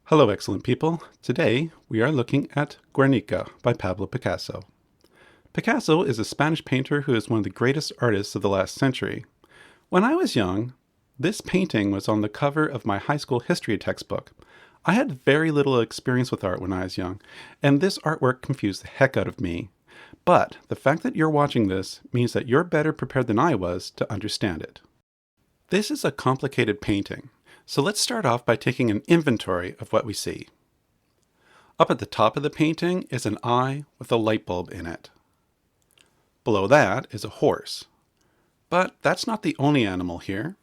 Hello, excellent people. Today, we are looking at Guernica by Pablo Picasso. Picasso is a Spanish painter who is one of the greatest artists of the last century. When I was young, this painting was on the cover of my high school history textbook. I had very little experience with art when I was young, and this artwork confused the heck out of me. But the fact that you're watching this means that you're better prepared than I was to understand it. This is a complicated painting. So let's start off by taking an inventory of what we see. Up at the top of the painting is an eye with a light bulb in it. Below that is a horse. But that's not the only animal here.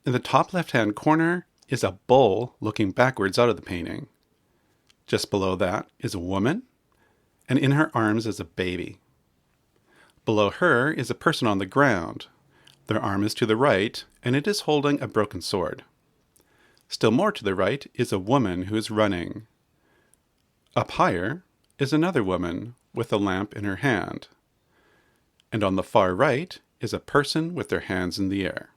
In the top left-hand corner is a bull looking backwards out of the painting. Just below that is a woman, and in her arms is a baby. Below her is a person on the ground. Their arm is to the right, and it is holding a broken sword. Still more to the right is a woman who is running. Up higher is another woman with a lamp in her hand. And on the far right is a person with their hands in the air.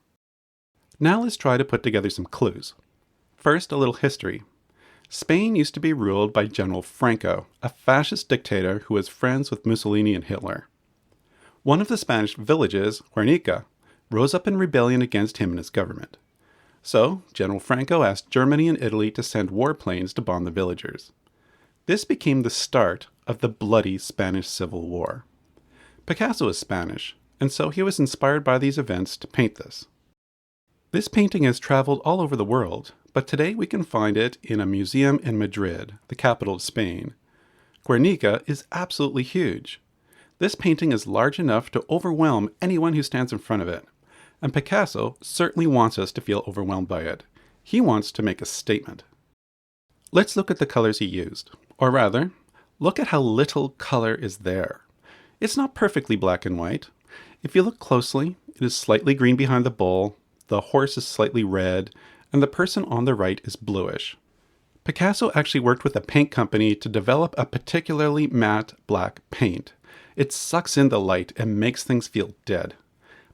Now let's try to put together some clues. First, a little history. Spain used to be ruled by General Franco, a fascist dictator who was friends with Mussolini and Hitler. One of the Spanish villages, Guernica, rose up in rebellion against him and his government. So, General Franco asked Germany and Italy to send warplanes to bomb the villagers. This became the start of the bloody Spanish Civil War. Picasso is Spanish, and so he was inspired by these events to paint this. This painting has traveled all over the world, but today we can find it in a museum in Madrid, the capital of Spain. Guernica is absolutely huge. This painting is large enough to overwhelm anyone who stands in front of it. And Picasso certainly wants us to feel overwhelmed by it. He wants to make a statement. Let's look at the colors he used. Or rather, look at how little color is there. It's not perfectly black and white. If you look closely, it is slightly green behind the bull, the horse is slightly red, and the person on the right is bluish. Picasso actually worked with a paint company to develop a particularly matte black paint. It sucks in the light and makes things feel dead.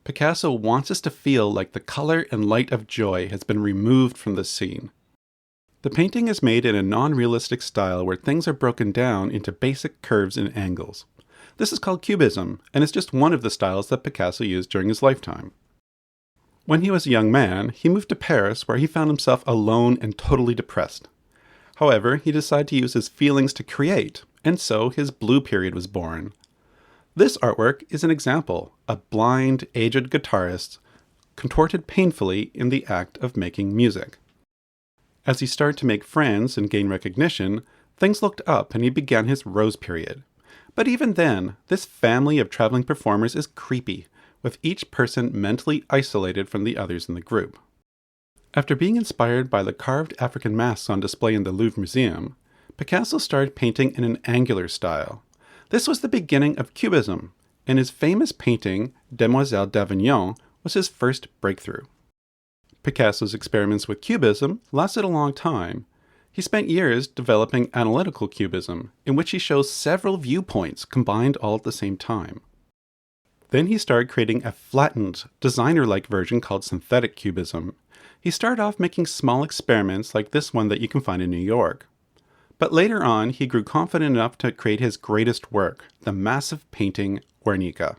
Picasso wants us to feel like the color and light of joy has been removed from the scene. The painting is made in a non-realistic style where things are broken down into basic curves and angles. This is called Cubism, and is just one of the styles that Picasso used during his lifetime. When he was a young man, he moved to Paris where he found himself alone and totally depressed. However, he decided to use his feelings to create, and so his blue period was born. This artwork is an example, a blind, aged guitarist contorted painfully in the act of making music. As he started to make friends and gain recognition, things looked up and he began his rose period. But even then, this family of traveling performers is creepy, with each person mentally isolated from the others in the group. After being inspired by the carved African masks on display in the Louvre Museum, Picasso started painting in an angular style. This was the beginning of Cubism, and his famous painting, Demoiselle d'Avignon, was his first breakthrough. Picasso's experiments with Cubism lasted a long time. He spent years developing analytical Cubism, in which he shows several viewpoints combined all at the same time. Then he started creating a flattened, designer-like version called synthetic Cubism. He started off making small experiments like this one that you can find in New York. But later on, he grew confident enough to create his greatest work, the massive painting Guernica.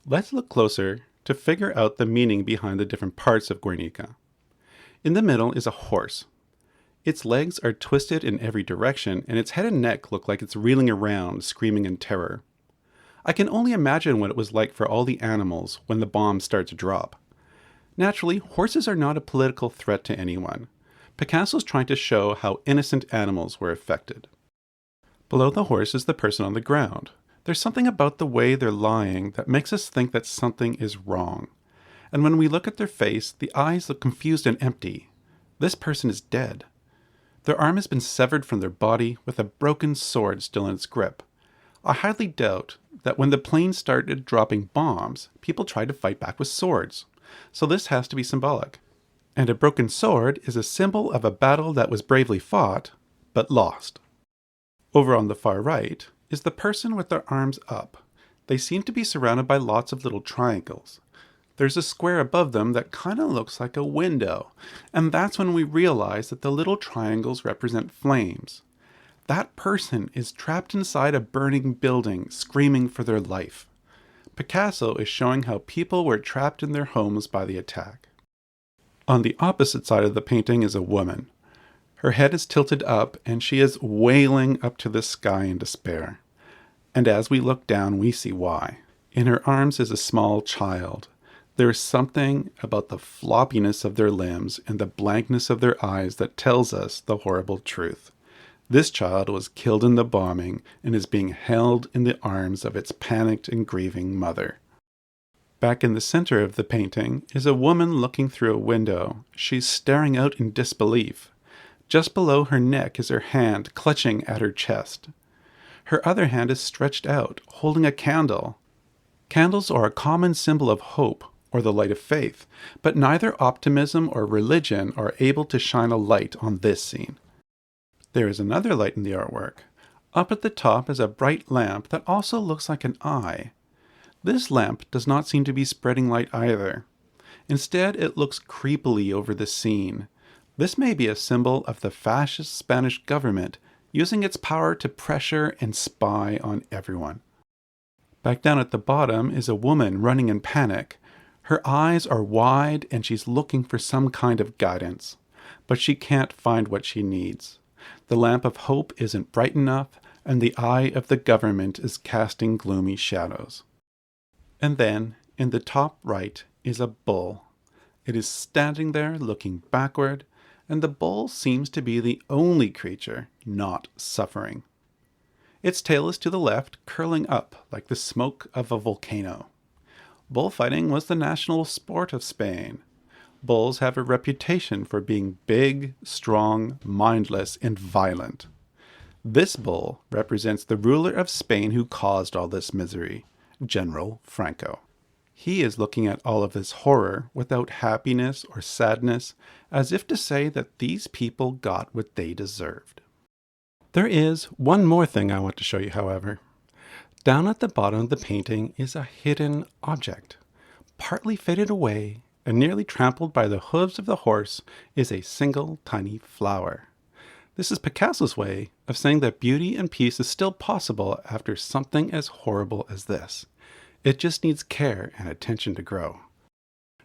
Let's look closer to figure out the meaning behind the different parts of Guernica. In the middle is a horse. Its legs are twisted in every direction, and its head and neck look like it's reeling around, screaming in terror. I can only imagine what it was like for all the animals when the bombs start to drop. Naturally, horses are not a political threat to anyone. Picasso's trying to show how innocent animals were affected. Below the horse is the person on the ground. There's something about the way they're lying that makes us think that something is wrong. And when we look at their face, the eyes look confused and empty. This person is dead. Their arm has been severed from their body with a broken sword still in its grip. I highly doubt that when the plane started dropping bombs, people tried to fight back with swords. So this has to be symbolic. And a broken sword is a symbol of a battle that was bravely fought, but lost. Over on the far right is the person with their arms up. They seem to be surrounded by lots of little triangles. There's a square above them that kind of looks like a window, and that's when we realize that the little triangles represent flames. That person is trapped inside a burning building, screaming for their life. Picasso is showing how people were trapped in their homes by the attack. On the opposite side of the painting is a woman. Her head is tilted up, and she is wailing up to the sky in despair. And as we look down, we see why. In her arms is a small child. There is something about the floppiness of their limbs and the blankness of their eyes that tells us the horrible truth. This child was killed in the bombing and is being held in the arms of its panicked and grieving mother. Back in the center of the painting is a woman looking through a window. She's staring out in disbelief. Just below her neck is her hand clutching at her chest. Her other hand is stretched out, holding a candle. Candles are a common symbol of hope, or the light of faith, but neither optimism or religion are able to shine a light on this scene. There is another light in the artwork. Up at the top is a bright lamp that also looks like an eye. This lamp does not seem to be spreading light either. Instead, it looks creepily over the scene. This may be a symbol of the fascist Spanish government using its power to pressure and spy on everyone. Back down at the bottom is a woman running in panic. Her eyes are wide and she's looking for some kind of guidance, but she can't find what she needs. The lamp of hope isn't bright enough, and the eye of the government is casting gloomy shadows. And then, in the top right, is a bull. It is standing there looking backward, and the bull seems to be the only creature not suffering. Its tail is to the left, curling up like the smoke of a volcano. Bullfighting was the national sport of Spain. Bulls have a reputation for being big, strong, mindless, and violent. This bull represents the ruler of Spain who caused all this misery, General Franco. He is looking at all of this horror without happiness or sadness, as if to say that these people got what they deserved. There is one more thing I want to show you, however. Down at the bottom of the painting is a hidden object. Partly faded away and nearly trampled by the hooves of the horse is a single tiny flower. This is Picasso's way of saying that beauty and peace is still possible after something as horrible as this. It just needs care and attention to grow.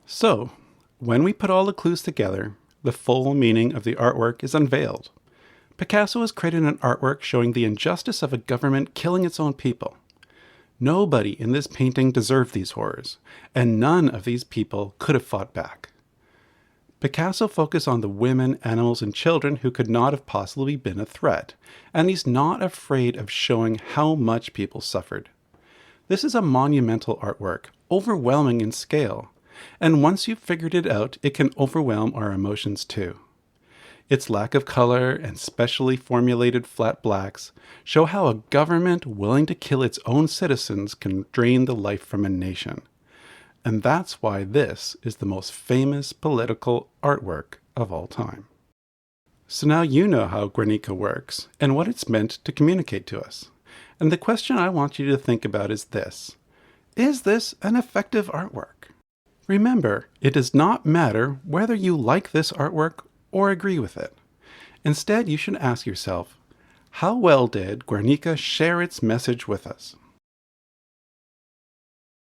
So, when we put all the clues together, the full meaning of the artwork is unveiled. Picasso has created an artwork showing the injustice of a government killing its own people. Nobody in this painting deserved these horrors, and none of these people could have fought back. Picasso focused on the women, animals, and children who could not have possibly been a threat, and he's not afraid of showing how much people suffered. This is a monumental artwork, overwhelming in scale, and once you've figured it out, it can overwhelm our emotions too. Its lack of color and specially formulated flat blacks show how a government willing to kill its own citizens can drain the life from a nation. And that's why this is the most famous political artwork of all time. So now you know how Guernica works and what it's meant to communicate to us. And the question I want you to think about is this: is this an effective artwork? Remember, it does not matter whether you like this artwork or agree with it. Instead, you should ask yourself, how well did Guernica share its message with us?